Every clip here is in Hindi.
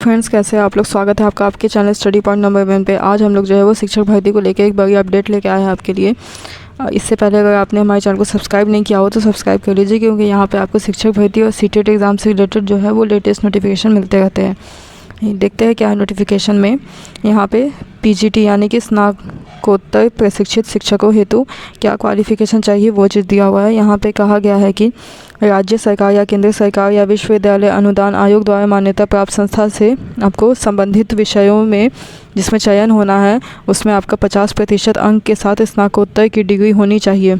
फ्रेंड्स, कैसे हैं आप लोग। स्वागत है आपका आपके चैनल स्टडी पॉइंट नंबर 1 पे। आज हम लोग जो है वो शिक्षक भर्ती को लेकर एक बड़ी अपडेट लेके आए हैं आपके लिए। इससे पहले अगर आपने हमारे चैनल को सब्सक्राइब नहीं किया हो तो सब्सक्राइब कर लीजिए, क्योंकि यहाँ पे आपको शिक्षक भर्ती और सीटेट एग्ज़ाम से रिलेटेड जो है वो लेटेस्ट नोटिफिकेशन मिलते रहते हैं। देखते हैं क्या है नोटिफिकेशन में। यहाँ पे पीजीटी यानी कि स्नातकोत्तर प्रशिक्षित शिक्षकों हेतु क्या क्वालिफ़िकेशन चाहिए वो चीज़ दिया हुआ है। यहाँ पे कहा गया है कि राज्य सरकार या केंद्र सरकार या विश्वविद्यालय अनुदान आयोग द्वारा मान्यता प्राप्त संस्था से आपको संबंधित विषयों में जिसमें चयन होना है उसमें आपका 50% अंक के साथ स्नातकोत्तर की डिग्री होनी चाहिए।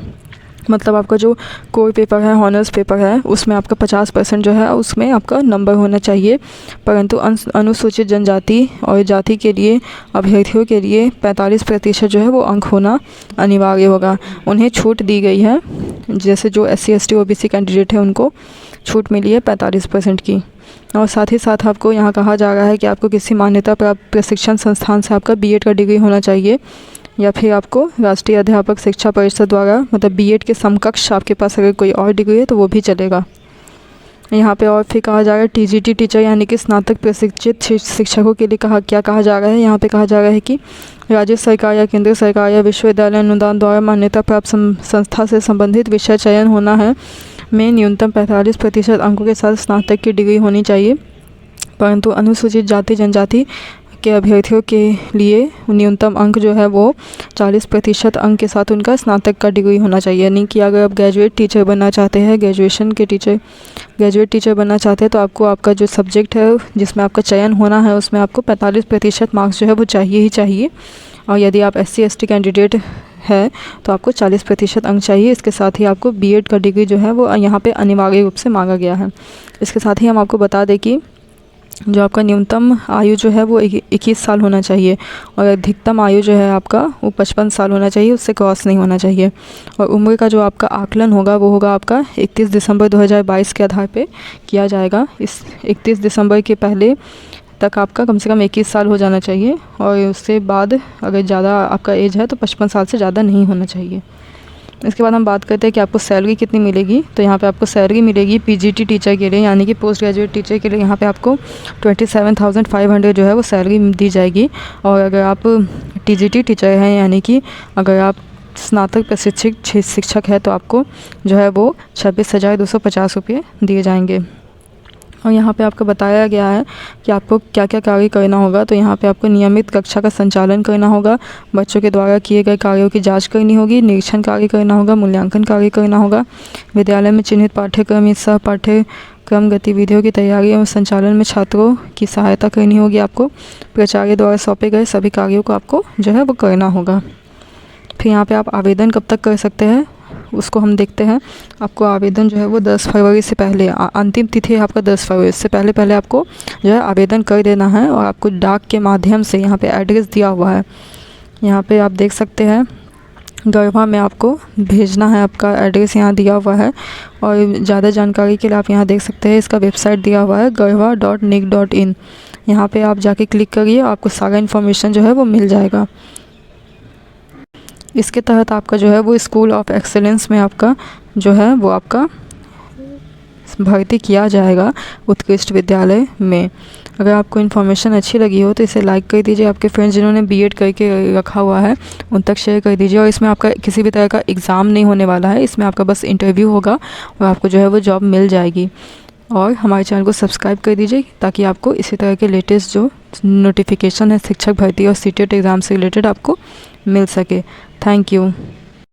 मतलब आपका जो कोर पेपर है, हॉनर्स पेपर है, उसमें आपका 50% जो है उसमें आपका नंबर होना चाहिए। परंतु अनुसूचित जनजाति और जाति के लिए अभ्यर्थियों के लिए 45% जो है वो अंक होना अनिवार्य होगा। उन्हें छूट दी गई है, जैसे जो SC ST OBC कैंडिडेट है उनको छूट मिली है 45% की। और साथ ही साथ आपको यहाँ कहा जा रहा है कि आपको किसी मान्यता प्राप्त प्रशिक्षण संस्थान से आपका BEd का डिग्री होना चाहिए, या फिर आपको राष्ट्रीय अध्यापक शिक्षा परिषद द्वारा मतलब BEd के समकक्ष आपके पास अगर कोई और डिग्री है तो वो भी चलेगा। यहाँ पे और फिर कहा जा रहा है TGT टीचर यानी कि स्नातक प्रशिक्षित शिक्षकों के लिए क्या कहा जा रहा है। यहाँ पे कहा जा रहा है कि राज्य सरकार या केंद्र सरकार या विश्वविद्यालय अनुदान द्वारा मान्यता प्राप्त संस्था से संबंधित विषय चयन होना है में न्यूनतम 45% अंकों के साथ स्नातक की डिग्री होनी चाहिए। परंतु अनुसूचित जाति जनजाति के अभ्यर्थियों के लिए न्यूनतम अंक जो है वो 40% अंक के साथ उनका स्नातक का डिग्री होना चाहिए। यानी कि अगर आप ग्रेजुएट टीचर बनना चाहते हैं, ग्रेजुएट टीचर बनना चाहते हैं तो आपको आपका जो सब्जेक्ट है जिसमें आपका चयन होना है उसमें आपको 45% मार्क्स जो है वो चाहिए ही चाहिए। और यदि आप SC ST कैंडिडेट है तो आपको 40% अंक चाहिए। इसके साथ ही आपको BEd का डिग्री जो है वो यहाँ पे अनिवार्य रूप से मांगा गया है। इसके साथ ही हम आपको बता दें कि जो आपका न्यूनतम आयु जो है वो 21 साल होना चाहिए और अधिकतम आयु जो है आपका वो 55 साल होना चाहिए, उससे क्रॉस नहीं होना चाहिए। और उम्र का जो आपका आकलन होगा वो होगा आपका 31 दिसंबर 2022 के आधार पे किया जाएगा। इस 31 दिसंबर के पहले तक आपका कम से कम 21 साल हो जाना चाहिए, और उससे बाद अगर ज़्यादा आपका एज है तो 55 साल से ज़्यादा नहीं होना चाहिए। इसके बाद हम बात करते हैं कि आपको सैलरी कितनी मिलेगी। तो यहाँ पे आपको सैलरी मिलेगी PGT टीचर के लिए यानी कि पोस्ट ग्रेजुएट टीचर के लिए यहाँ पे आपको 27,500 जो है वो सैलरी दी जाएगी। और अगर आप TGT टीचर हैं यानी कि अगर आप स्नातक प्रशिक्षित शिक्षक है तो आपको जो है वो 26,250 रुपये दिए जाएंगे। और यहाँ पे आपको बताया गया है कि आपको क्या क्या कार्य करना होगा। तो यहाँ पे आपको नियमित कक्षा का संचालन करना होगा, बच्चों के द्वारा किए गए कार्यों की जांच करनी होगी, निरीक्षण कार्य करना होगा, मूल्यांकन कार्य करना होगा, विद्यालय में चिन्हित पाठ्यक्रम सह पाठ्यक्रम गतिविधियों की तैयारी एवं संचालन में छात्रों की सहायता करनी होगी। आपको प्राचार्य द्वारा सौंपे गए सभी कार्यों को आपको जो है वो करना होगा। फिर यहाँ पर आप आवेदन कब तक कर सकते हैं उसको हम देखते हैं। आपको आवेदन जो है वो 10 फरवरी से पहले, अंतिम तिथि है आपका 10 फरवरी, इससे पहले आपको जो है आवेदन कर देना है। और आपको डाक के माध्यम से यहाँ पे एड्रेस दिया हुआ है, यहाँ पे आप देख सकते हैं गढ़वा में आपको भेजना है। आपका एड्रेस यहाँ दिया हुआ है। और ज़्यादा जानकारी के लिए आप यहाँ देख सकते हैं इसका वेबसाइट दिया हुआ है garhwa.nic.in। यहाँ पर आप जाके क्लिक करिए, आपको सारा इन्फॉर्मेशन जो है वो मिल जाएगा। इसके तहत आपका जो है वो स्कूल ऑफ एक्सेलेंस में आपका जो है वो आपका भर्ती किया जाएगा उत्कृष्ट विद्यालय में। अगर आपको इन्फॉर्मेशन अच्छी लगी हो तो इसे लाइक कर दीजिए, आपके फ्रेंड्स जिन्होंने BEd करके रखा हुआ है उन तक शेयर कर दीजिए। और इसमें आपका किसी भी तरह का एग्ज़ाम नहीं होने वाला है, इसमें आपका बस इंटरव्यू होगा और आपको जो है वो जॉब मिल जाएगी। और हमारे चैनल को सब्सक्राइब कर दीजिए ताकि आपको इसी तरह के लेटेस्ट जो नोटिफिकेशन है शिक्षक भर्ती और सीटेट एग्ज़ाम से रिलेटेड आपको मिल सके। Thank you.